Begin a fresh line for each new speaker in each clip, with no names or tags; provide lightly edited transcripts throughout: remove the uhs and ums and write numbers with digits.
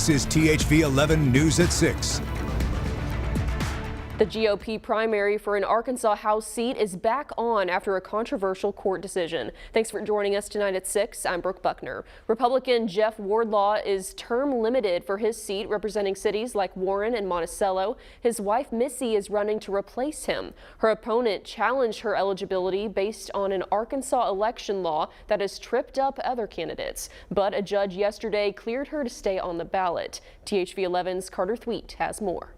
This is THV 11 News at 6.
The GOP primary for an Arkansas House seat is back on after a controversial court decision. Thanks for joining us tonight at 6. I'm Brooke Buckner. Republican Jeff Wardlaw is term limited for his seat representing cities like Warren and Monticello. His wife Missy is running to replace him. Her opponent challenged her eligibility based on an Arkansas election law that has tripped up other candidates. But a judge yesterday cleared her to stay on the ballot. THV 11's Carter Thweet has more.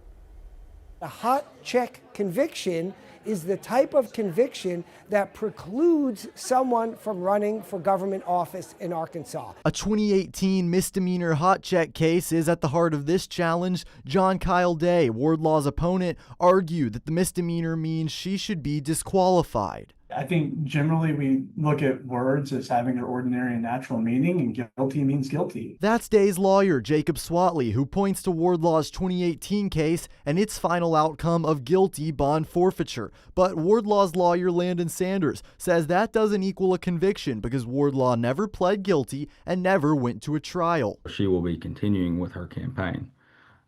A hot check conviction is the type of conviction that precludes someone from running for government office in Arkansas.
A 2018 misdemeanor hot check case is at the heart of this challenge. John Kyle Day, Wardlaw's opponent, argued that the misdemeanor means she should be disqualified.
I think generally we look at words as having their ordinary and natural meaning, and guilty means guilty.
That's Day's lawyer, Jacob Swatley, who points to Wardlaw's 2018 case and its final outcome of guilty bond forfeiture. But Wardlaw's lawyer, Landon Sanders, says that doesn't equal a conviction because Wardlaw never pled guilty and never went to a trial.
She will be continuing with her campaign.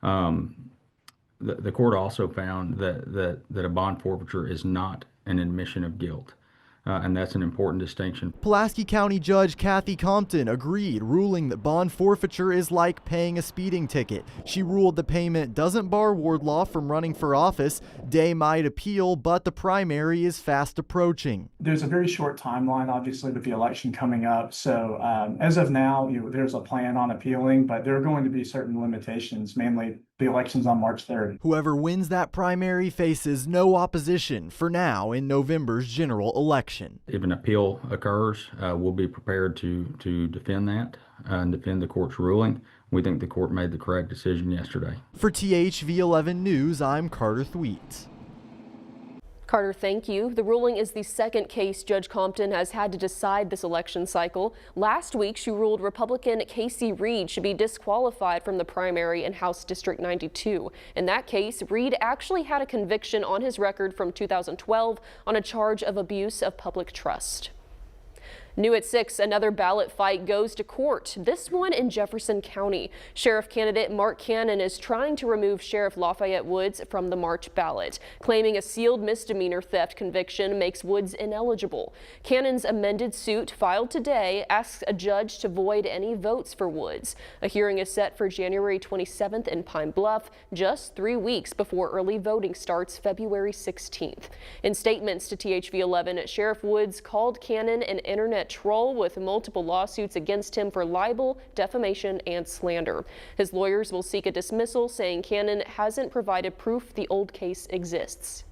The court also found that a bond forfeiture is not an admission of guilt. And that's an important distinction.
Pulaski County Judge Kathy Compton agreed, ruling that bond forfeiture is like paying a speeding ticket. She ruled the payment doesn't bar Wardlaw from running for office. Day might appeal, but the primary is fast approaching.
There's a very short timeline, obviously, with the election coming up. So as of now, there's a plan on appealing, but there are going to be certain limitations, mainly the election's on March 3rd.
Whoever wins that primary faces no opposition for now in November's general election.
If an appeal occurs, we'll be prepared to defend that and defend the court's ruling. We think the court made the correct decision yesterday.
For THV 11 News, I'm Carter Thweet.
Carter, thank you. The ruling is the second case Judge Compton has had to decide this election cycle. Last week, she ruled Republican Casey Reed should be disqualified from the primary in House District 92. In that case, Reed actually had a conviction on his record from 2012 on a charge of abuse of public trust. New at 6, another ballot fight goes to court, this one in Jefferson County. Sheriff candidate Mark Cannon is trying to remove Sheriff Lafayette Woods from the March ballot, claiming a sealed misdemeanor theft conviction makes Woods ineligible. Cannon's amended suit filed today asks a judge to void any votes for Woods. A hearing is set for January 27th in Pine Bluff, just 3 weeks before early voting starts February 16th. In statements to THV 11, Sheriff Woods called Cannon an internet troll with multiple lawsuits against him for libel, defamation, and slander. His lawyers will seek a dismissal, saying Cannon hasn't provided proof the old case exists.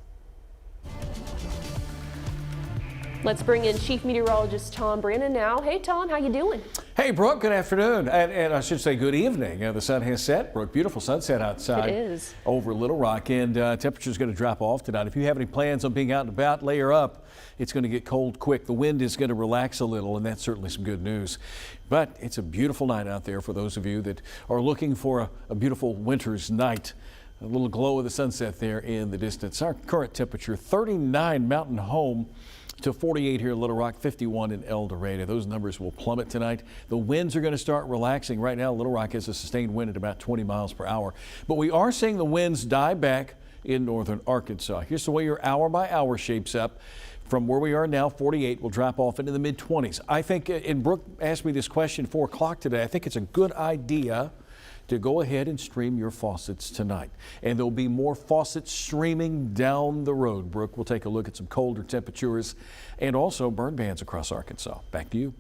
Let's bring in Chief Meteorologist Tom Brannon now. Hey, Tom, how you doing?
Hey, Brooke, good afternoon. And I should say good evening. The sun has set. Brooke, beautiful sunset outside.
It is. Over
Little Rock, and temperature's going to drop off tonight. If you have any plans on being out and about, layer up. It's going to get cold quick. The wind is going to relax a little, and that's certainly some good news. But it's a beautiful night out there for those of you that are looking for a beautiful winter's night. A little glow of the sunset there in the distance. Our current temperature, 39 Mountain Home to 48 here in Little Rock, 51 in El Dorado. Those numbers will plummet tonight. The winds are going to start relaxing. Right now, Little Rock has a sustained wind at about 20 miles per hour. But we are seeing the winds die back in northern Arkansas. Here's the way your hour by hour shapes up. From where we are now, 48 will drop off into the mid-20s. I think, and Brooke asked me this question 4 o'clock today, I think it's a good idea to go ahead and stream your faucets tonight. And there'll be more faucets streaming down the road. Brooke, we'll take a look at some colder temperatures and also burn bans across Arkansas. Back to you.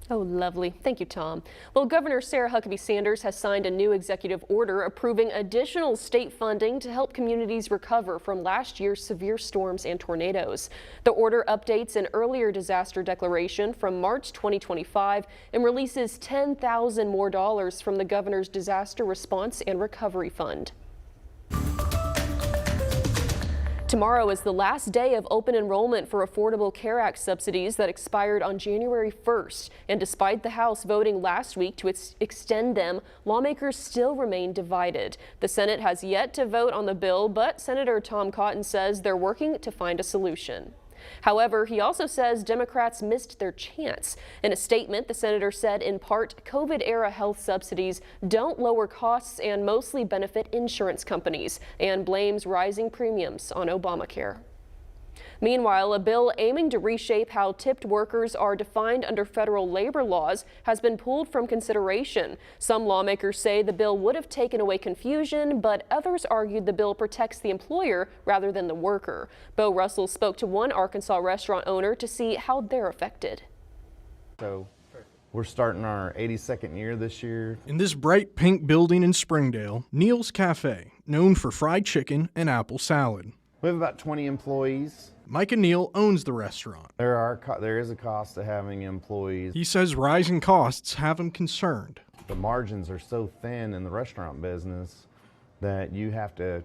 Oh, lovely. Thank you, Tom. Well, Governor Sarah Huckabee Sanders has signed a new executive order approving additional state funding to help communities recover from last year's severe storms and tornadoes. The order updates an earlier disaster declaration from March 2025 and releases $10,000 more from the governor's Disaster Response and Recovery Fund. Tomorrow is the last day of open enrollment for Affordable Care Act subsidies that expired on January 1st. And despite the House voting last week to extend them, lawmakers still remain divided. The Senate has yet to vote on the bill, but Senator Tom Cotton says they're working to find a solution. However, he also says Democrats missed their chance. In a statement, the senator said in part, COVID-era health subsidies don't lower costs and mostly benefit insurance companies, and blames rising premiums on Obamacare. Meanwhile, a bill aiming to reshape how tipped workers are defined under federal labor laws has been pulled from consideration. Some lawmakers say the bill would have taken away confusion, but others argued the bill protects the employer rather than the worker. Bo Russell spoke to one Arkansas restaurant owner to see how they're affected.
So we're starting our 82nd year this year.
In this bright pink building in Springdale, Neil's Cafe, known for fried chicken and apple salad.
We have about 20 employees.
Mike and Neil owns the restaurant.
There is a cost to having employees.
He says rising costs have him concerned.
The margins are so thin in the restaurant business that you have to,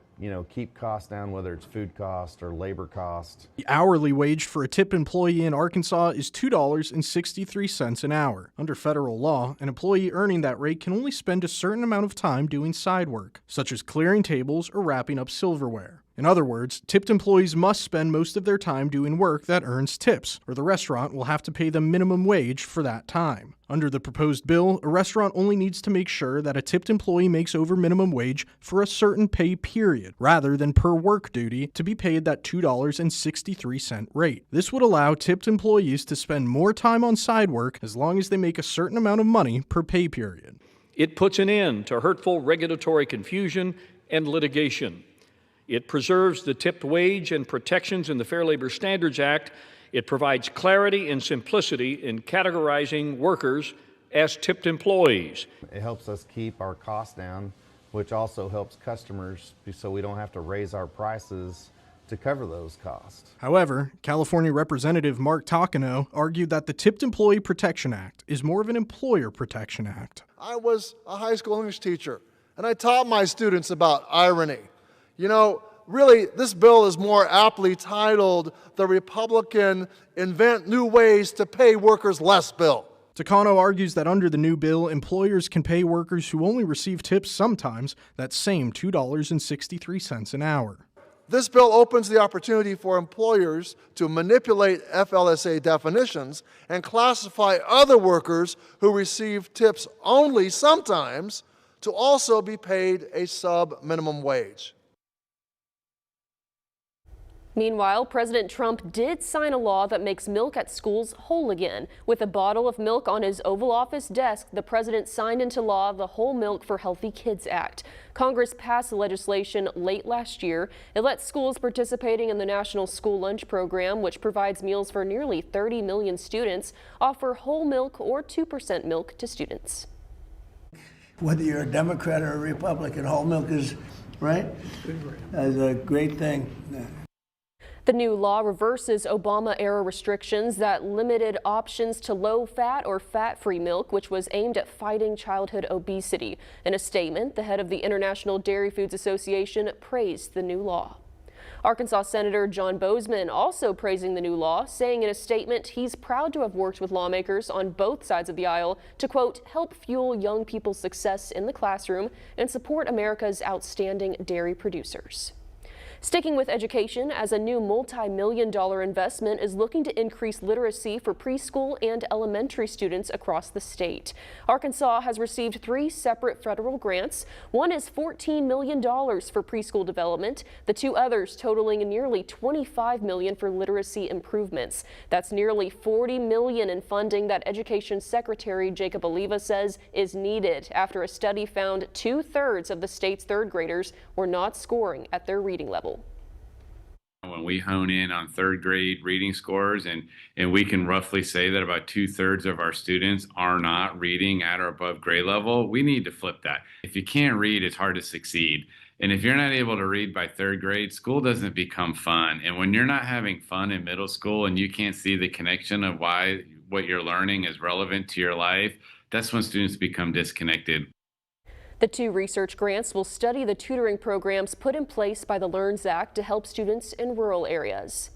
keep costs down, whether it's food cost or labor cost.
The hourly wage for a tip employee in Arkansas is $2.63 an hour. Under federal law, an employee earning that rate can only spend a certain amount of time doing side work, such as clearing tables or wrapping up silverware. In other words, tipped employees must spend most of their time doing work that earns tips, or the restaurant will have to pay them minimum wage for that time. Under the proposed bill, a restaurant only needs to make sure that a tipped employee makes over minimum wage for a certain pay period, rather than per work duty to be paid that $2.63 rate. This would allow tipped employees to spend more time on side work as long as they make a certain amount of money per pay period.
It puts an end to hurtful regulatory confusion and litigation. It preserves the tipped wage and protections in the Fair Labor Standards Act. It provides clarity and simplicity in categorizing workers as tipped employees.
It helps us keep our costs down, which also helps customers so we don't have to raise our prices to cover those costs.
However, California Representative Mark Takano argued that the Tipped Employee Protection Act is more of an employer protection act.
I was a high school English teacher, and I taught my students about irony. Really, this bill is more aptly titled, "The Republican Invent New Ways to Pay Workers Less" bill.
Takano argues that under the new bill, employers can pay workers who only receive tips sometimes that same $2.63 an hour.
This bill opens the opportunity for employers to manipulate FLSA definitions and classify other workers who receive tips only sometimes to also be paid a sub-minimum wage.
Meanwhile, President Trump did sign a law that makes milk at schools whole again. With a bottle of milk on his Oval Office desk, the president signed into law the Whole Milk for Healthy Kids Act. Congress passed the legislation late last year. It lets schools participating in the National School Lunch Program, which provides meals for nearly 30 million students, offer whole milk or 2% milk to students.
Whether you're a Democrat or a Republican, whole milk is, right? That's a great thing.
The new law reverses Obama-era restrictions that limited options to low-fat or fat-free milk, which was aimed at fighting childhood obesity. In a statement, the head of the International Dairy Foods Association praised the new law. Arkansas Senator John Bozeman also praising the new law, saying in a statement he's proud to have worked with lawmakers on both sides of the aisle to, quote, help fuel young people's success in the classroom and support America's outstanding dairy producers. Sticking with education, as a new multi-million-dollar investment is looking to increase literacy for preschool and elementary students across the state. Arkansas has received 3 separate federal grants. One is $14 million for preschool development, the 2 others totaling nearly $25 million for literacy improvements. That's nearly $40 million in funding that Education Secretary Jacob Oliva says is needed after a study found 2/3 of the state's 3rd graders were not scoring at their reading level.
When we hone in on 3rd grade reading scores and we can roughly say that about 2/3 of our students are not reading at or above grade level, we need to flip that. If you can't read, it's hard to succeed. And if you're not able to read by 3rd grade, school doesn't become fun. And when you're not having fun in middle school and you can't see the connection of why what you're learning is relevant to your life, that's when students become disconnected.
The 2 research grants will study the tutoring programs put in place by the LEARNS Act to help students in rural areas.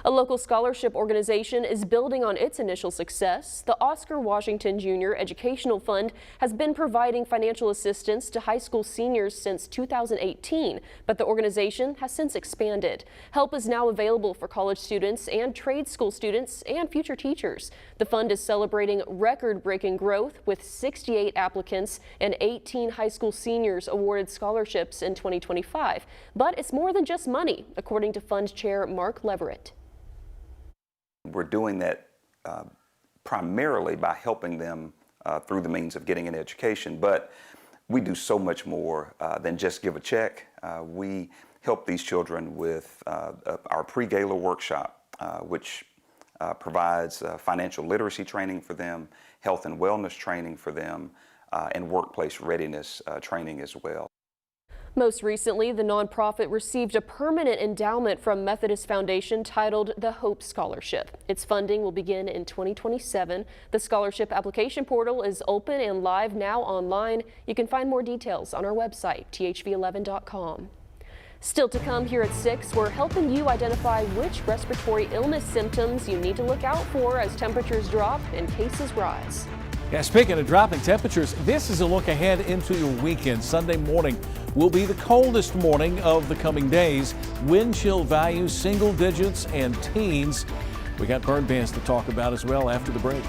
A local scholarship organization is building on its initial success. The Oscar Washington Jr. Educational Fund has been providing financial assistance to high school seniors since 2018, but the organization has since expanded. Help is now available for college students and trade school students and future teachers. The fund is celebrating record-breaking growth with 68 applicants and 18 high school seniors awarded scholarships in 2025. But it's more than just money, according to Fund Chair Mark Leverett.
We're doing that primarily by helping them through the means of getting an education, but we do so much more than just give a check. We help these children with our pre-gala workshop, which provides financial literacy training for them, health and wellness training for them, and workplace readiness training as well.
Most recently, the nonprofit received a permanent endowment from Methodist Foundation titled the Hope Scholarship. Its funding will begin in 2027. The scholarship application portal is open and live now online. You can find more details on our website, thv11.com. Still to come here at 6, we're helping you identify which respiratory illness symptoms you need to look out for as temperatures drop and cases rise.
Yeah, speaking of dropping temperatures, this is a look ahead into your weekend. Sunday morning will be the coldest morning of the coming days. Wind chill values single digits and teens. We got burn bans to talk about as well after the break.